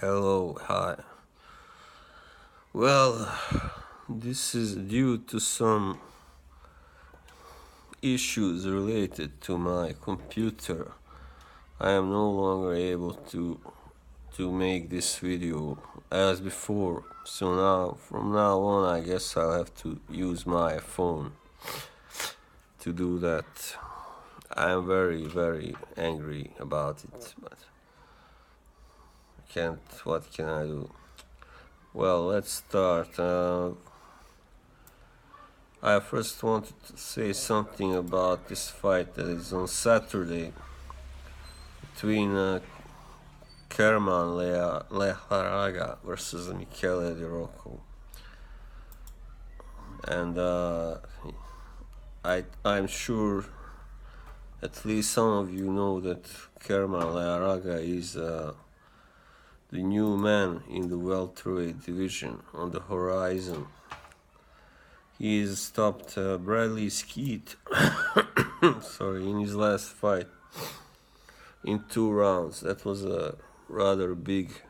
Hello, hi. Well, this is due to some issues related to my computer. I am no longer able to make this video as before. So now, from now on, I guess I'll have to use my phone to do that. I am very, very angry about it, but I can't. What can I do? Well, let's start. I first wanted to say something about this fight that is on Saturday between Kerman Leharaga versus Michele Di Rocco. And I'm sure at least some of you know that Kerman Leharaga is the new man in the welterweight division on the horizon. He stopped Bradley Skeet in his last fight in 2 rounds. That was a rather big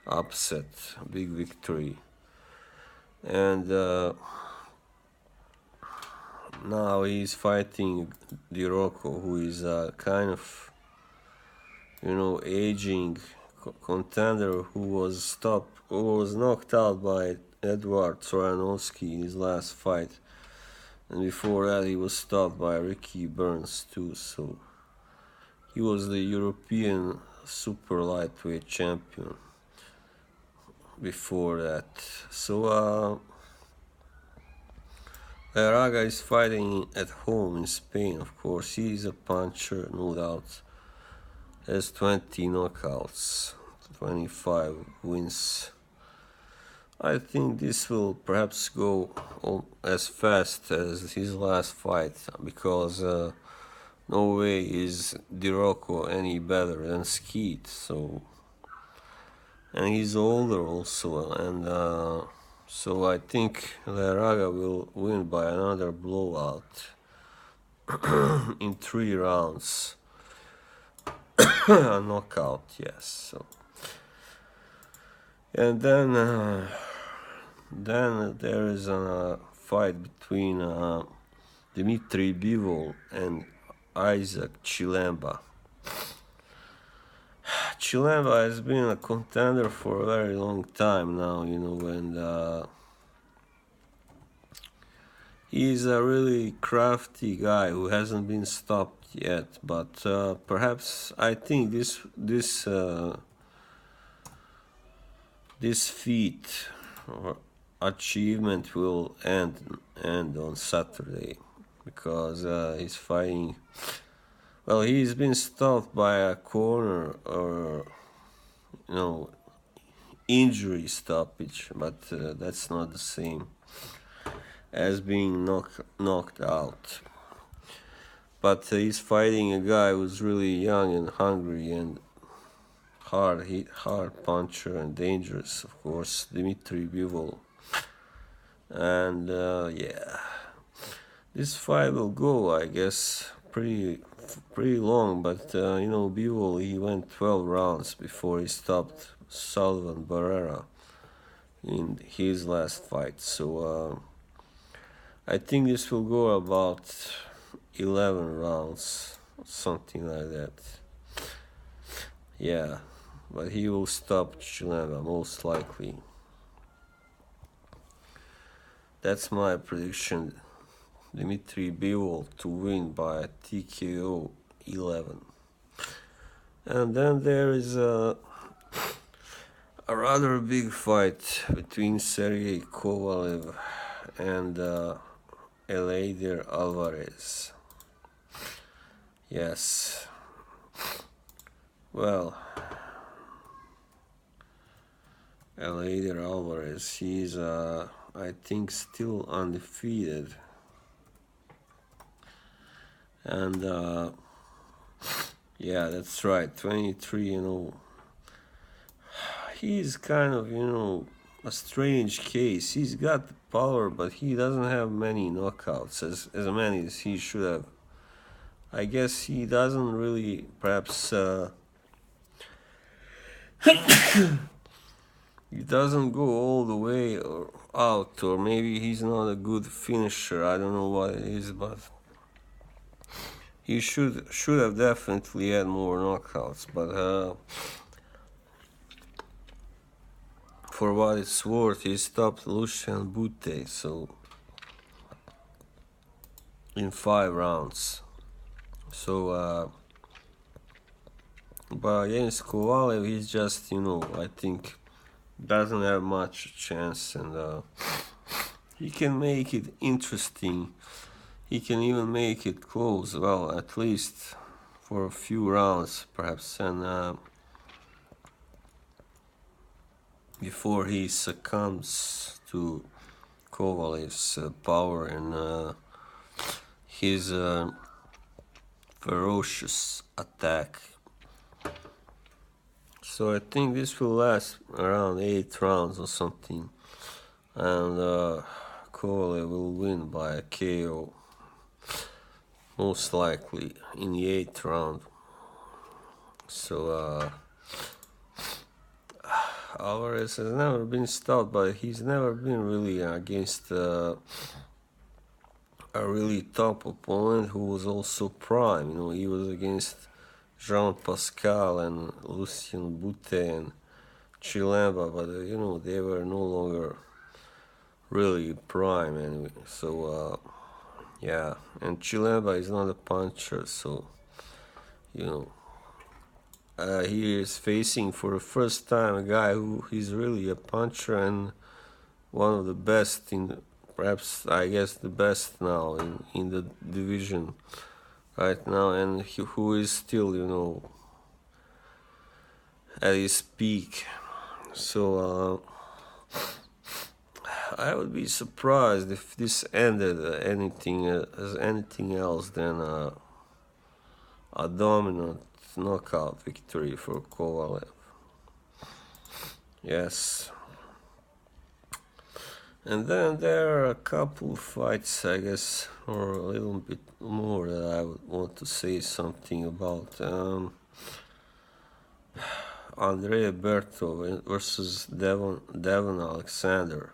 upset, big victory. And now he's fighting Di Rocco, who is a kind of, aging contender who was knocked out by Edward Trojanowski in his last fight, and before that he was stopped by Ricky Burns too. So he was the European super lightweight champion before that. So Laraga is fighting at home in Spain. Of course, he's a puncher, no doubt. Has 20 knockouts, 25 wins. I think this will perhaps go as fast as his last fight, because no way is Di Rocco any better than Skeet. And he's older also, and so I think Laraga will win by another blowout in 3 rounds. A knockout, yes. So, and then there is a fight between Dmitry Bivol and Isaac Chilemba. Chilemba has been a contender for a very long time now, and he's a really crafty guy who hasn't been stopped yet. But perhaps I think this feat or achievement will end on Saturday, because he's fighting. Well, he's been stopped by a corner or injury stoppage, but that's not the same as being knocked out. But he's fighting a guy who's really young and hungry and hard puncher and dangerous, of course, Dmitry Bivol. And this fight will go, I guess, pretty long. But Bivol, he went 12 rounds before he stopped Salvan Barrera in his last fight. So I think this will go about 11 rounds, something like that. Yeah, but he will stop Chilemba most likely. That's my prediction. Dmitry Bivol to win by TKO 11. And then there is a rather big fight between Sergey Kovalev and Eleider Alvarez. Yes. Well, Eleider Alvarez, he's I think still undefeated. And yeah, that's right, 23-0. He's kind of, a strange case. He's got the power, but he doesn't have many knockouts, as many as he should have. I guess he doesn't really, perhaps he doesn't go all the way or out, or maybe he's not a good finisher. I don't know what it is, but he should have definitely had more knockouts. But for what it's worth, he stopped Lucian Bute, so in 5 rounds. So, but against Kovalev, he's just, I think doesn't have much chance, and he can make it interesting. He can even make it close, well, at least for a few rounds, perhaps, and before he succumbs to Kovalev's power and his ferocious attack. So I think this will last around 8 rounds or something, and Kovalev will win by a KO, most likely in the 8th round. So Alvarez has never been stopped, but he's never been really against a really top opponent who was also prime. He was against Jean Pascal and Lucien Bute and Chilemba, but they were no longer really prime anyway. So yeah, and Chilemba is not a puncher, so he is facing for the first time a guy who is really a puncher and one of the best perhaps I guess the best now in the division right now, and who is still at his peak. So I would be surprised if this ended as anything else than a dominant knockout victory for Kovalev. Yes. And then there are a couple of fights, I guess, or a little bit more that I would want to say something about. Andrea Berto versus Devon Alexander.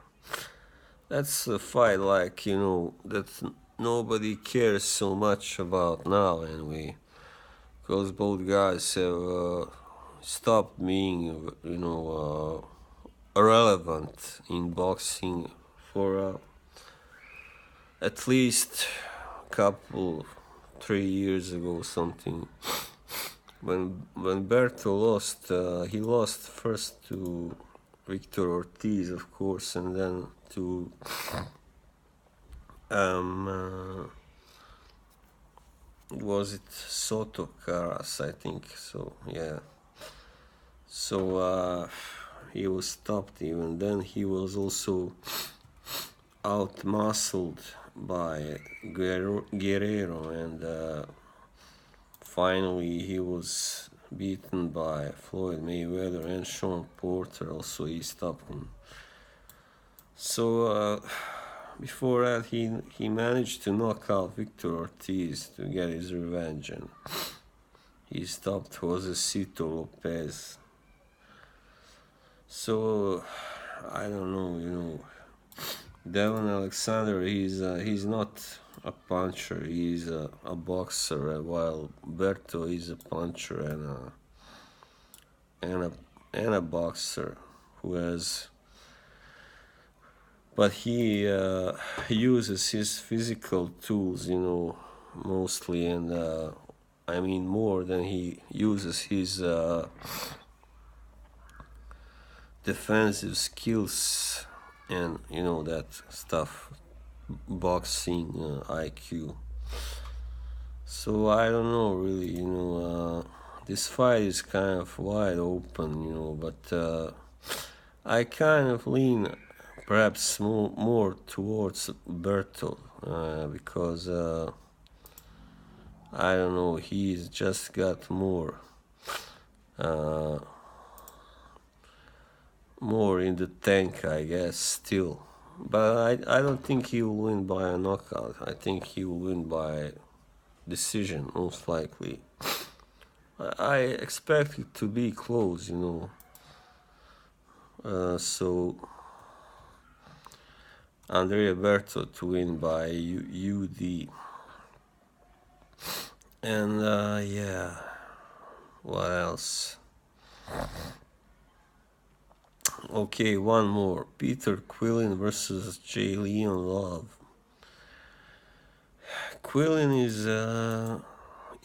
That's a fight that nobody cares so much about now anyway, because both guys have stopped being, irrelevant in boxing for at least couple 3 years ago something. When Berto lost, he lost first to Victor Ortiz, of course, and then to was it Soto Caras, I think. So yeah. So he was stopped even. Then he was also out-muscled by Guerrero, and finally he was beaten by Floyd Mayweather and Sean Porter. Also he stopped him. So before that he managed to knock out Victor Ortiz to get his revenge, and he stopped Josecito Lopez. So I don't know, Devon Alexander, he's not a puncher, he's a boxer, while Berto is a puncher and a boxer who has, but he uses his physical tools, mostly, and I mean more than he uses his defensive skills and that stuff, boxing IQ. So I don't know really, this fight is kind of wide open, but I kind of lean perhaps more towards Berto, because I don't know, he's just got more in the tank, I guess, still. But I don't think he will win by a knockout. I think he will win by decision, most likely. I expect it to be close, So Andrea Berto to win by UD. And yeah, what else? Okay, one more. Peter Quillin versus Jalen Love. Quillin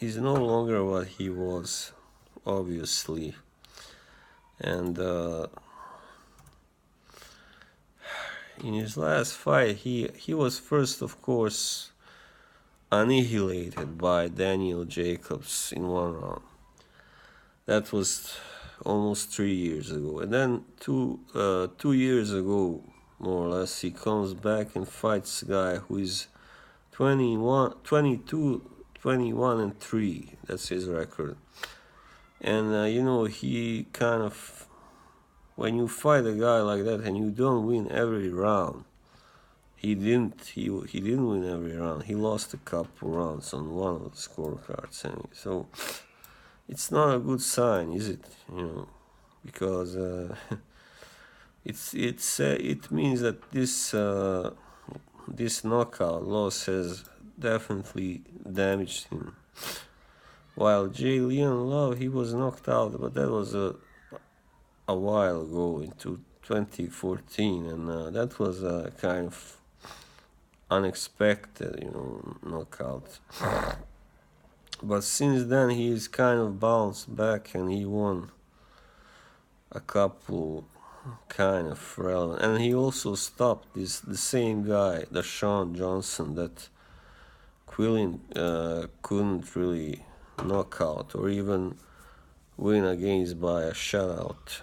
is no longer what he was, obviously, and in his last fight, he was first, of course, annihilated by Daniel Jacobs in 1 round. That was almost 3 years ago, and then 2 years ago, more or less, he comes back and fights a guy who is 21, 22, 21 and 3. That's his record. And he kind of, when you fight a guy like that and you don't win every round, he didn't win every round. He lost a couple rounds on one of the scorecards, and so it's not a good sign, is it? Because it means that this knockout loss has definitely damaged him. While Jalen Love, he was knocked out, but that was a while ago, into 2014, and that was a kind of unexpected, knockout. But since then, he's kind of bounced back, and he won a couple kind of relevant, and he also stopped the same guy, the Sean Johnson, that Quillin couldn't really knock out or even win against by a shutout.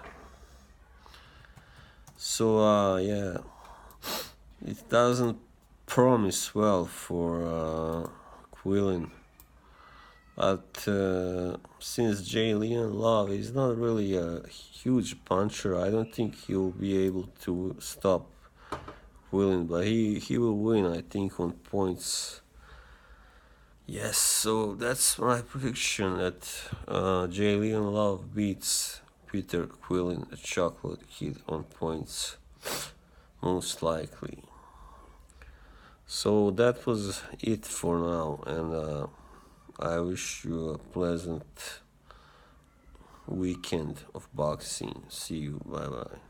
So yeah, it doesn't promise well for Quillin. But since Jalen Love is not really a huge puncher, I don't think he'll be able to stop Quillin, but he will win, I think, on points. Yes, so that's my prediction, that Jalen Love beats Peter Quillin, the Chocolate Kid, on points, most likely. So that was it for now, and I wish you a pleasant weekend of boxing. See you. Bye bye.